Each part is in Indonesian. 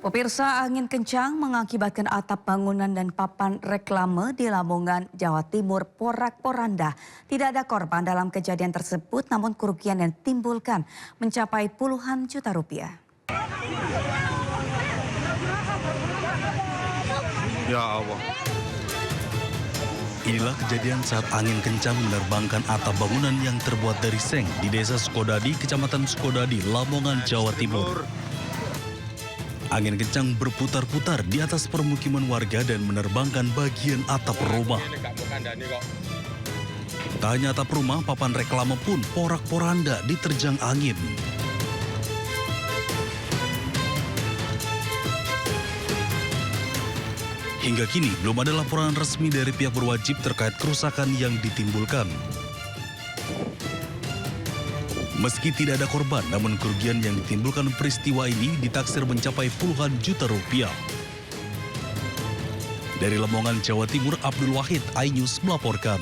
Pemirsa, angin kencang mengakibatkan atap bangunan dan papan reklame di Lamongan, Jawa Timur porak-poranda. Tidak ada korban dalam kejadian tersebut, namun kerugian yang ditimbulkan mencapai puluhan juta rupiah. Ya Allah. Inilah kejadian saat angin kencang menerbangkan atap bangunan yang terbuat dari seng di Desa Sukodadi, Kecamatan Sukodadi, Lamongan, Jawa Timur. Angin kencang berputar-putar di atas permukiman warga dan menerbangkan bagian atap rumah. Tak hanya atap rumah, papan reklame pun porak-poranda diterjang angin. Hingga kini belum ada laporan resmi dari pihak berwajib terkait kerusakan yang ditimbulkan. Meski tidak ada korban, namun kerugian yang ditimbulkan peristiwa ini ditaksir mencapai puluhan juta rupiah. Dari Lamongan, Jawa Timur, Abdul Wahid, iNews melaporkan.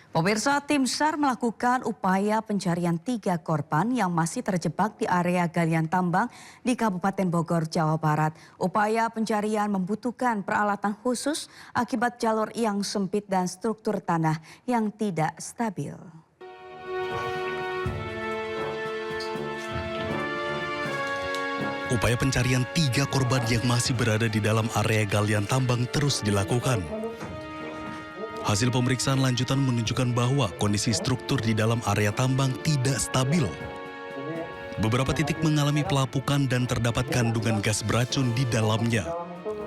Pemirsa, tim SAR melakukan upaya pencarian 3 korban yang masih terjebak di area galian tambang di Kabupaten Bogor, Jawa Barat. Upaya pencarian membutuhkan peralatan khusus akibat jalur yang sempit dan struktur tanah yang tidak stabil. Upaya pencarian 3 korban yang masih berada di dalam area galian tambang terus dilakukan. Hasil pemeriksaan lanjutan menunjukkan bahwa kondisi struktur di dalam area tambang tidak stabil. Beberapa titik mengalami pelapukan dan terdapat kandungan gas beracun di dalamnya.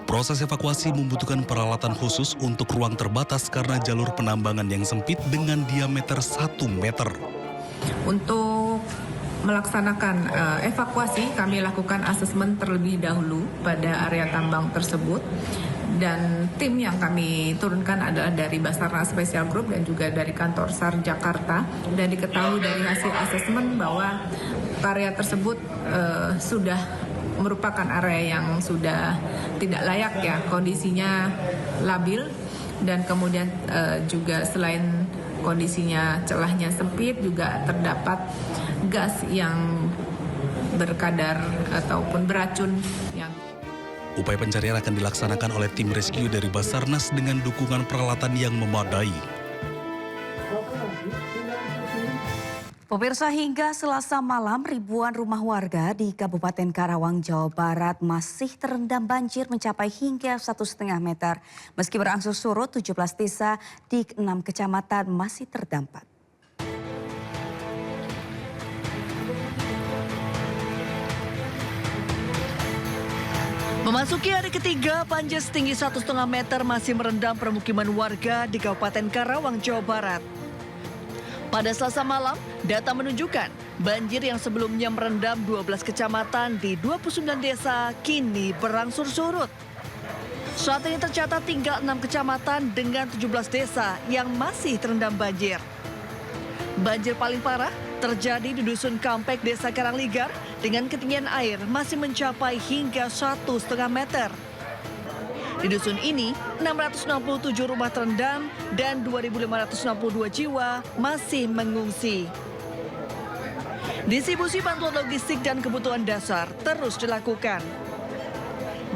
Proses evakuasi membutuhkan peralatan khusus untuk ruang terbatas karena jalur penambangan yang sempit dengan diameter 1 meter. Untuk melaksanakan evakuasi, kami lakukan asesmen terlebih dahulu pada area tambang tersebut. Dan tim yang kami turunkan adalah dari Basarnas Special Group dan juga dari kantor SAR Jakarta. Dan diketahui dari hasil asesmen bahwa area tersebut sudah merupakan area yang sudah tidak layak ya, kondisinya labil. Dan kemudian juga selain kondisinya celahnya sempit, juga terdapat gas yang berkadar ataupun beracun yang... Upaya pencarian akan dilaksanakan oleh tim rescue dari Basarnas dengan dukungan peralatan yang memadai. Pemirsa, hingga Selasa malam ribuan rumah warga di Kabupaten Karawang, Jawa Barat masih terendam banjir mencapai hingga 1,5 meter. Meski berangsur surut, 17 desa di 6 kecamatan masih terdampak. Memasuki hari ketiga, banjir setinggi 1,5 meter masih merendam permukiman warga di Kabupaten Karawang, Jawa Barat. Pada Selasa malam, data menunjukkan banjir yang sebelumnya merendam 12 kecamatan di 29 desa kini berangsur surut. Saat ini tercatat tinggal 6 kecamatan dengan 17 desa yang masih terendam banjir. Banjir paling parah terjadi di Dusun Kampek, Desa Karangligar dengan ketinggian air masih mencapai hingga 1,5 meter. Di dusun ini, 667 rumah terendam dan 2.562 jiwa masih mengungsi. Distribusi bantuan logistik dan kebutuhan dasar terus dilakukan.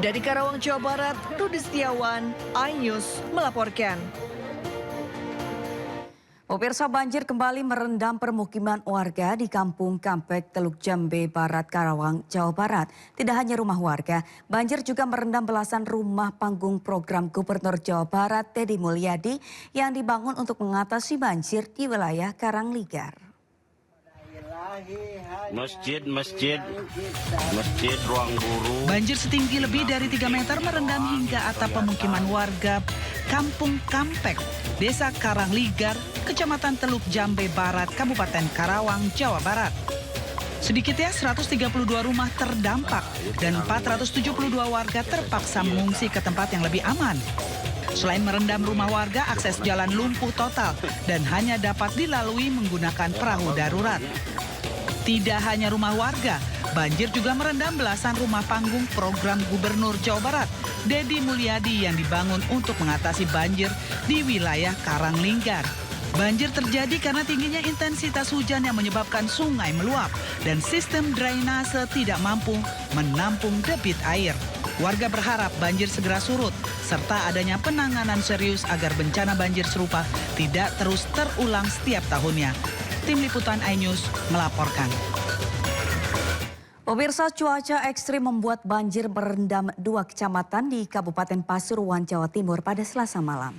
Dari Karawang, Jawa Barat, Rudi Setiawan, iNews melaporkan. Pemirsa, banjir kembali merendam permukiman warga di Kampung Kampek, Teluk Jambe Barat, Karawang, Jawa Barat. Tidak hanya rumah warga, banjir juga merendam belasan rumah panggung program Gubernur Jawa Barat Deddy Mulyadi yang dibangun untuk mengatasi banjir di wilayah Karangligar. Masjid, ruang guru. Banjir setinggi lebih dari 3 meter merendam hingga atap pemukiman warga Kampung Kampek, Desa Karangligar, Kecamatan Teluk Jambe Barat, Kabupaten Karawang, Jawa Barat. Sedikitnya 132 rumah terdampak dan 472 warga terpaksa mengungsi ke tempat yang lebih aman. Selain merendam rumah warga, akses jalan lumpuh total dan hanya dapat dilalui menggunakan perahu darurat. Tidak hanya rumah warga, banjir juga merendam belasan rumah panggung program Gubernur Jawa Barat Deddy Mulyadi yang dibangun untuk mengatasi banjir di wilayah Karangligar. Banjir terjadi karena tingginya intensitas hujan yang menyebabkan sungai meluap dan sistem drainase tidak mampu menampung debit air. Warga berharap banjir segera surut serta adanya penanganan serius agar bencana banjir serupa tidak terus terulang setiap tahunnya. Tim Liputan iNews melaporkan. Pemirsa, cuaca ekstrim membuat banjir merendam 2 kecamatan di Kabupaten Pasuruan, Jawa Timur pada Selasa malam.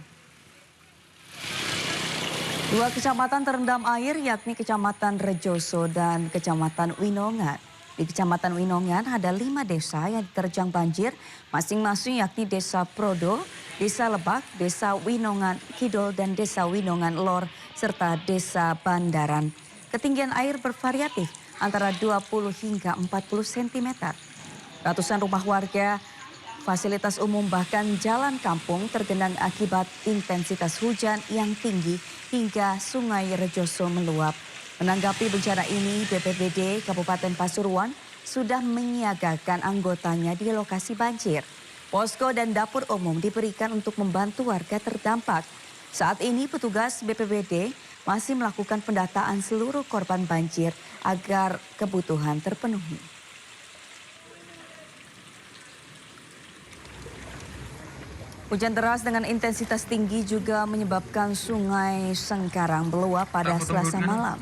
2 kecamatan terendam air yakni Kecamatan Rejoso dan Kecamatan Winongan. Di Kecamatan Winongan ada 5 desa yang diterjang banjir, masing-masing yakni Desa Prodo, Desa Lebak, Desa Winongan Kidul, dan Desa Winongan Lor, serta Desa Bandaran. Ketinggian air bervariatif antara 20 hingga 40 cm. Ratusan rumah warga, fasilitas umum bahkan jalan kampung tergenang akibat intensitas hujan yang tinggi hingga Sungai Rejoso meluap. Menanggapi bencana ini, BPBD Kabupaten Pasuruan sudah menyiagakan anggotanya di lokasi banjir. Posko dan dapur umum diberikan untuk membantu warga terdampak. Saat ini petugas BPBD masih melakukan pendataan seluruh korban banjir agar kebutuhan terpenuhi. Hujan deras dengan intensitas tinggi juga menyebabkan Sungai Sengkarang meluap pada Selasa malam.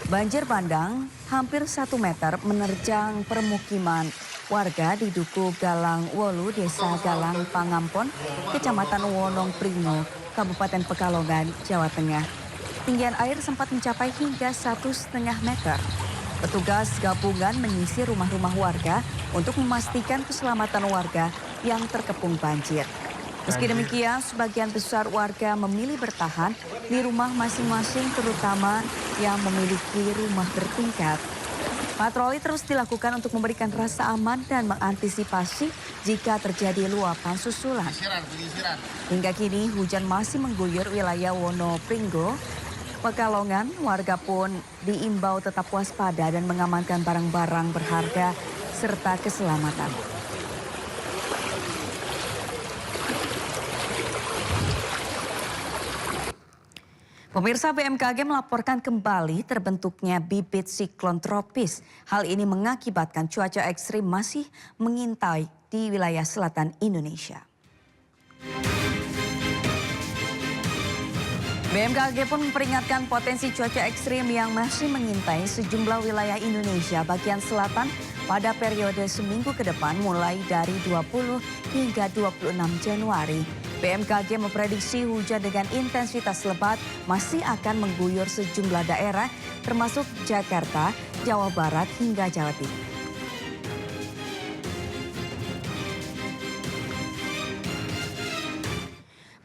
Banjir bandang hampir 1 meter menerjang permukiman warga di Duku Galang Wolu, Desa Galang Pangampon, Kecamatan Wonong Pringo, Kabupaten Pekalongan, Jawa Tengah. Ketinggian air sempat mencapai hingga 1,5 meter. Petugas gabungan menyisir rumah-rumah warga untuk memastikan keselamatan warga yang terkepung banjir. Meski demikian, sebagian besar warga memilih bertahan di rumah masing-masing, terutama yang memiliki rumah bertingkat. Patroli terus dilakukan untuk memberikan rasa aman dan mengantisipasi jika terjadi luapan susulan. Hingga kini hujan masih mengguyur wilayah Wonopringgo, Pekalongan. Warga pun diimbau tetap waspada dan mengamankan barang-barang berharga serta keselamatan. Pemirsa, BMKG melaporkan kembali terbentuknya bibit siklon tropis. Hal ini mengakibatkan cuaca ekstrim masih mengintai di wilayah selatan Indonesia. BMKG pun memperingatkan potensi cuaca ekstrim yang masih mengintai sejumlah wilayah Indonesia bagian selatan pada periode seminggu ke depan mulai dari 20 hingga 26 Januari. BMKG memprediksi hujan dengan intensitas lebat masih akan mengguyur sejumlah daerah termasuk Jakarta, Jawa Barat hingga Jawa Timur.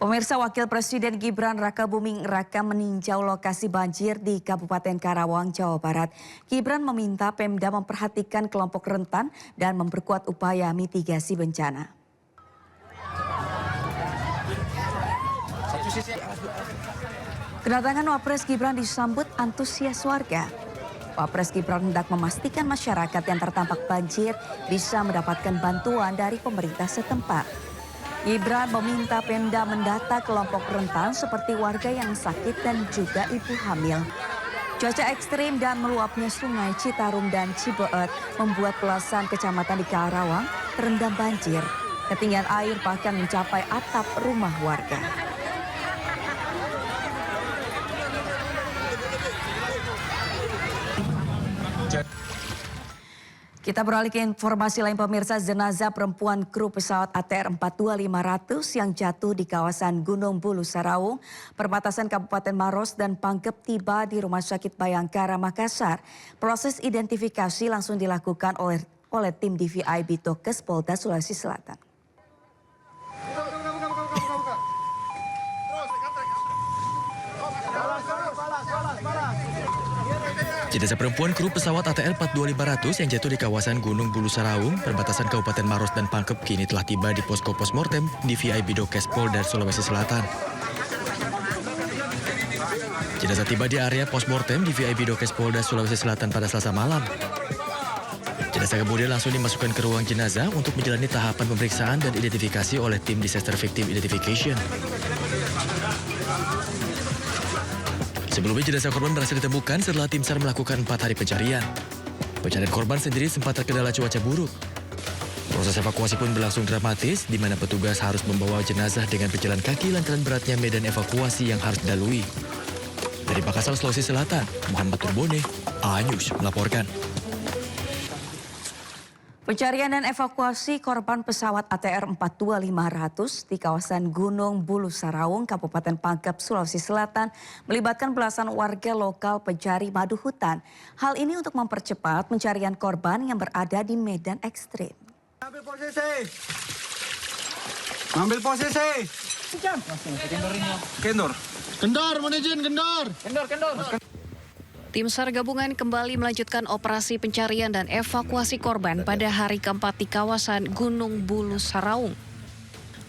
Pemirsa, Wakil Presiden Gibran Rakabuming Raka meninjau lokasi banjir di Kabupaten Karawang, Jawa Barat. Gibran meminta Pemda memperhatikan kelompok rentan dan memperkuat upaya mitigasi bencana. Kedatangan Wapres Gibran disambut antusias warga. Wapres Gibran hendak memastikan masyarakat yang terdampak banjir bisa mendapatkan bantuan dari pemerintah setempat. Gibran meminta Pemda mendata kelompok rentan seperti warga yang sakit dan juga ibu hamil. Cuaca ekstrim dan meluapnya Sungai Citarum dan Cibeet membuat belasan kecamatan di Karawang terendam banjir. Ketinggian air bahkan mencapai atap rumah warga. Kita beralih ke informasi lain, pemirsa. Jenazah perempuan kru pesawat ATR 42500 yang jatuh di kawasan Gunung Bulu Saraung, perbatasan Kabupaten Maros dan Pangkep tiba di Rumah Sakit Bayangkara, Makassar. Proses identifikasi langsung dilakukan oleh tim DVI Bitokes Polda Sulawesi Selatan. Jenazah perempuan kru pesawat ATR 42500 yang jatuh di kawasan Gunung Bulu Saraung, perbatasan Kabupaten Maros dan Pangkep kini telah tiba di posko postmortem DVI Bitokes Polda Sulawesi Selatan. Jenazah tiba di area postmortem DVI Bitokes Polda Sulawesi Selatan pada Selasa malam. Jenazah kemudian langsung dimasukkan ke ruang jenazah untuk menjalani tahapan pemeriksaan dan identifikasi oleh tim Disaster Victim Identification. Sebelumnya jenazah korban berhasil ditemukan setelah tim SAR melakukan 4 hari pencarian. Pencarian korban sendiri sempat terkendala cuaca buruk. Proses evakuasi pun berlangsung dramatis, di mana petugas harus membawa jenazah dengan berjalan kaki lantaran beratnya medan evakuasi yang harus dilalui. Dari Makassar, Sulawesi Selatan, Muhammad Turbone, A-News melaporkan. Pencarian dan evakuasi korban pesawat ATR 42500 di kawasan Gunung Bulu Saraung, Kabupaten Pangkep, Sulawesi Selatan melibatkan belasan warga lokal pencari madu hutan. Hal ini untuk mempercepat pencarian korban yang berada di medan ekstrim. Ambil posisi. Ambil posisi. Kendor. Kendor, mana izin, kendor. Kendor. Tim SAR gabungan kembali melanjutkan operasi pencarian dan evakuasi korban pada hari keempat di kawasan Gunung Bulu Saraung.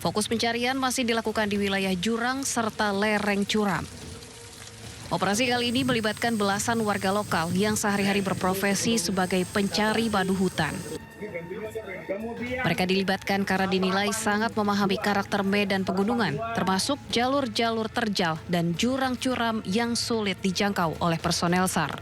Fokus pencarian masih dilakukan di wilayah jurang serta lereng curam. Operasi kali ini melibatkan belasan warga lokal yang sehari-hari berprofesi sebagai pencari madu hutan. Mereka dilibatkan karena dinilai sangat memahami karakter medan pegunungan, termasuk jalur-jalur terjal dan jurang curam yang sulit dijangkau oleh personel SAR.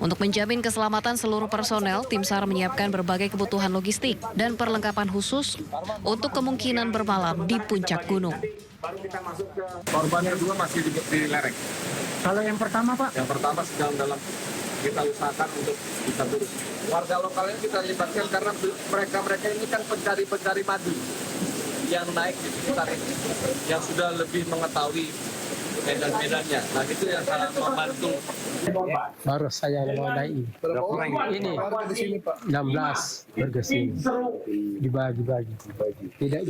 Untuk menjamin keselamatan seluruh personel, tim SAR menyiapkan berbagai kebutuhan logistik dan perlengkapan khusus untuk kemungkinan bermalam di puncak gunung. Baru kita masuk ke korban kedua masih di lereng. Kalau yang pertama, Pak? Yang pertama sedang dalam kita usahakan untuk bisa turun. Warga lokalnya kita libatkan karena mereka ini kan pencari madu yang naik di sekitar ini, yang sudah lebih mengetahui medan-medannya. Nah itu yang sangat membantu. Baru saya mewadai. Ini 16 bergesin. Dibagi-bagi. Tidak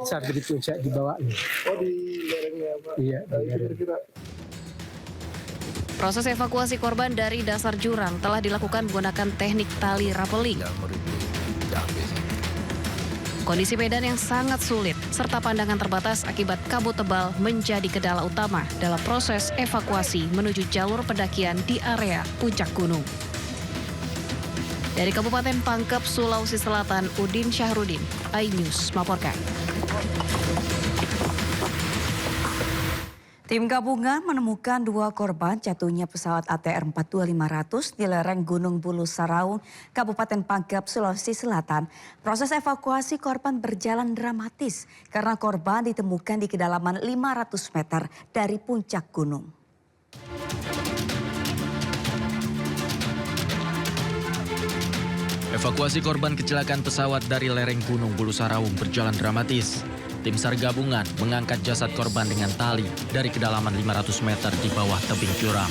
sampai di puncak dibawanya. Oh di lerengnya, Pak? Iya, di lereng. Proses evakuasi korban dari dasar jurang telah dilakukan menggunakan teknik tali rappelling. Kondisi medan yang sangat sulit serta pandangan terbatas akibat kabut tebal menjadi kendala utama dalam proses evakuasi menuju jalur pendakian di area puncak gunung. Dari Kabupaten Pangkep, Sulawesi Selatan, Udin Syahrudin, iNews melaporkan. Tim gabungan menemukan 2 korban jatuhnya pesawat ATR 42500 di lereng Gunung Bulu Saraung, Kabupaten Pangkep, Sulawesi Selatan. Proses evakuasi korban berjalan dramatis karena korban ditemukan di kedalaman 500 meter dari puncak gunung. Evakuasi korban kecelakaan pesawat dari lereng Gunung Bulu Saraung berjalan dramatis. Tim SAR gabungan mengangkat jasad korban dengan tali dari kedalaman 500 meter di bawah tebing curam.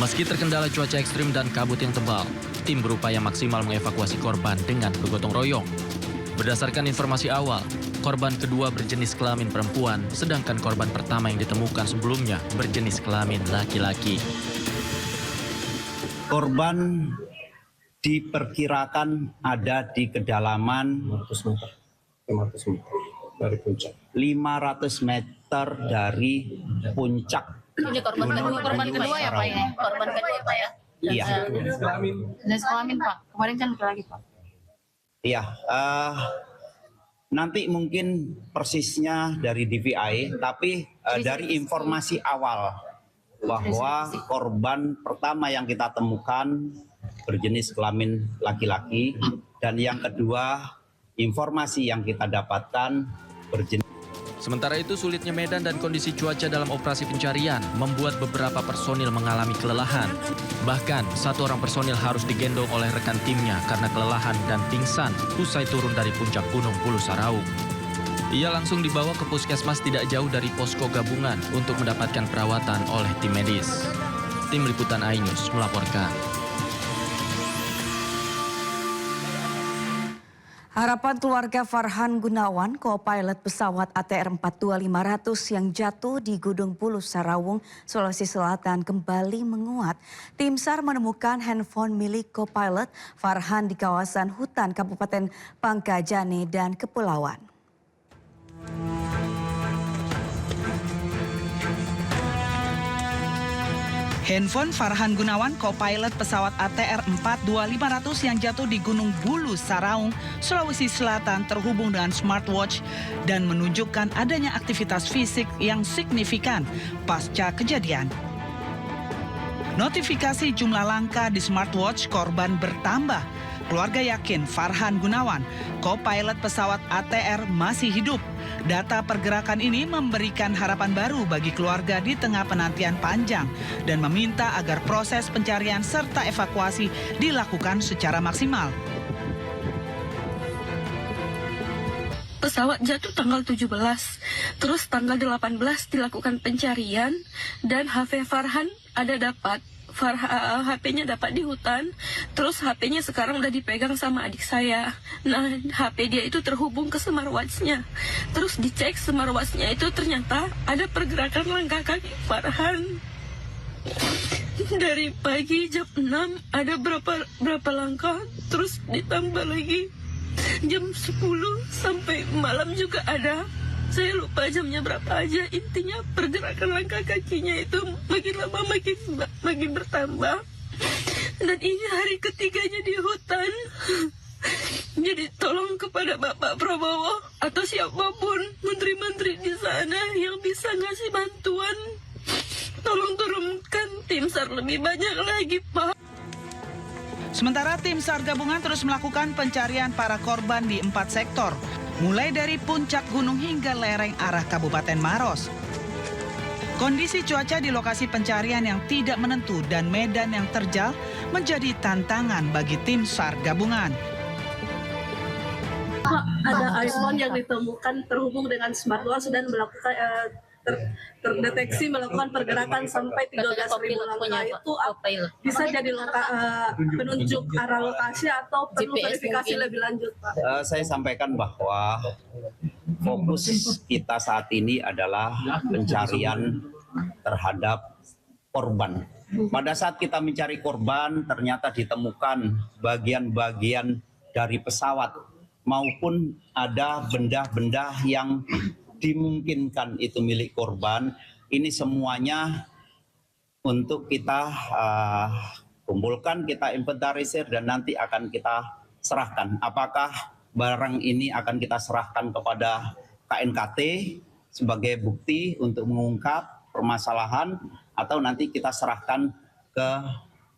Meski terkendala cuaca ekstrim dan kabut yang tebal, tim berupaya maksimal mengevakuasi korban dengan bergotong royong. Berdasarkan informasi awal, korban kedua berjenis kelamin perempuan, sedangkan korban pertama yang ditemukan sebelumnya berjenis kelamin laki-laki. Korban diperkirakan ada di kedalaman 500 meter dari puncak. 500 meter dari puncak. Ini korban kedua ya Pak ya? Korban kedua Pak ya? Iya. Jenis kelamin Pak. Kemarin kan lagi Pak. Iya. Nanti mungkin persisnya dari DVI, tapi dari informasi awal bahwa korban pertama yang kita temukan berjenis kelamin laki-laki, dan yang kedua informasi yang kita dapatkan berjenis. Sementara itu, sulitnya medan dan kondisi cuaca dalam operasi pencarian membuat beberapa personil mengalami kelelahan. Bahkan, 1 orang personil harus digendong oleh rekan timnya karena kelelahan dan pingsan usai turun dari puncak Gunung Bulu Saraung. Ia langsung dibawa ke puskesmas tidak jauh dari posko gabungan untuk mendapatkan perawatan oleh tim medis. Tim Liputan iNews melaporkan. Harapan keluarga Farhan Gunawan, co-pilot pesawat ATR 42500 yang jatuh di Gunung Bulu Saraung, Sulawesi Selatan kembali menguat. Tim SAR menemukan handphone milik co-pilot Farhan di kawasan hutan Kabupaten Pangkajane dan Kepulauan. Handphone Farhan Gunawan, co-pilot pesawat ATR 42500 yang jatuh di Gunung Bulu Saraung, Sulawesi Selatan terhubung dengan smartwatch dan menunjukkan adanya aktivitas fisik yang signifikan pasca kejadian. Notifikasi jumlah langkah di smartwatch korban bertambah. Keluarga yakin Farhan Gunawan, co-pilot pesawat ATR masih hidup. Data pergerakan ini memberikan harapan baru bagi keluarga di tengah penantian panjang dan meminta agar proses pencarian serta evakuasi dilakukan secara maksimal. Pesawat jatuh tanggal 17, terus tanggal 18 dilakukan pencarian dan HP Farhan ada dapat. HP-nya dapat di hutan, terus HP-nya sekarang udah dipegang sama adik saya. Nah, HP dia itu terhubung ke smartwatch-nya. Terus dicek smartwatch-nya itu ternyata ada pergerakan langkah kaki Farhan. Dari pagi jam 6 ada berapa langkah, terus ditambah lagi jam 10 sampai malam juga ada. Saya lupa jamnya berapa aja. Intinya pergerakan langkah kakinya itu makin lama makin bertambah. Dan ini hari ketiganya di hutan. Jadi tolong kepada Bapak Prabowo atau siapapun menteri-menteri di sana yang bisa ngasih bantuan, tolong turunkan tim SAR lebih banyak lagi, Pak. Sementara tim SAR gabungan terus melakukan pencarian para korban di 4 sektor, mulai dari puncak gunung hingga lereng arah Kabupaten Maros. Kondisi cuaca di lokasi pencarian yang tidak menentu dan medan yang terjal menjadi tantangan bagi tim SAR gabungan. Ada iPhone yang ditemukan terhubung dengan smartwatch dan melakukan terdeteksi melakukan pergerakan sampai 13.000 langkah. Itu bisa jadi penunjuk arah lokasi atau perlu verifikasi lebih lanjut, Pak? Saya sampaikan bahwa fokus kita saat ini adalah pencarian terhadap korban. Pada saat kita mencari korban, ternyata ditemukan bagian-bagian dari pesawat maupun ada benda-benda yang dimungkinkan itu milik korban. Ini semuanya untuk kita kumpulkan, kita inventarisir dan nanti akan kita serahkan. Apakah barang ini akan kita serahkan kepada KNKT sebagai bukti untuk mengungkap permasalahan atau nanti kita serahkan ke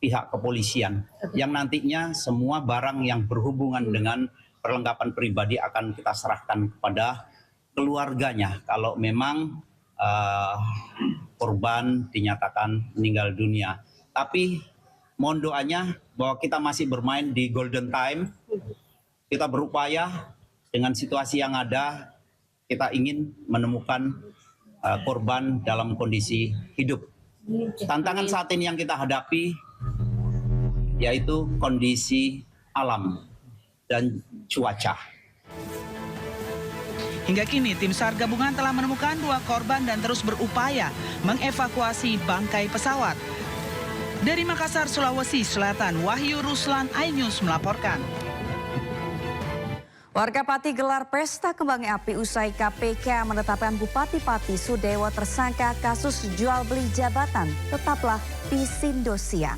pihak kepolisian yang nantinya semua barang yang berhubungan dengan perlengkapan pribadi akan kita serahkan kepada keluarganya kalau memang korban dinyatakan meninggal dunia. Tapi mohon doanya bahwa kita masih bermain di golden time. Kita berupaya dengan situasi yang ada, kita ingin menemukan korban dalam kondisi hidup. Tantangan saat ini yang kita hadapi yaitu kondisi alam dan cuaca. Hingga kini tim SAR gabungan telah menemukan 2 korban dan terus berupaya mengevakuasi bangkai pesawat. Dari Makassar, Sulawesi Selatan, Wahyu Ruslan, iNews melaporkan. Warga Pati gelar pesta kembang api usai KPK menetapkan Bupati Pati Sudewo tersangka kasus jual beli jabatan. Tetaplah di Indosiar.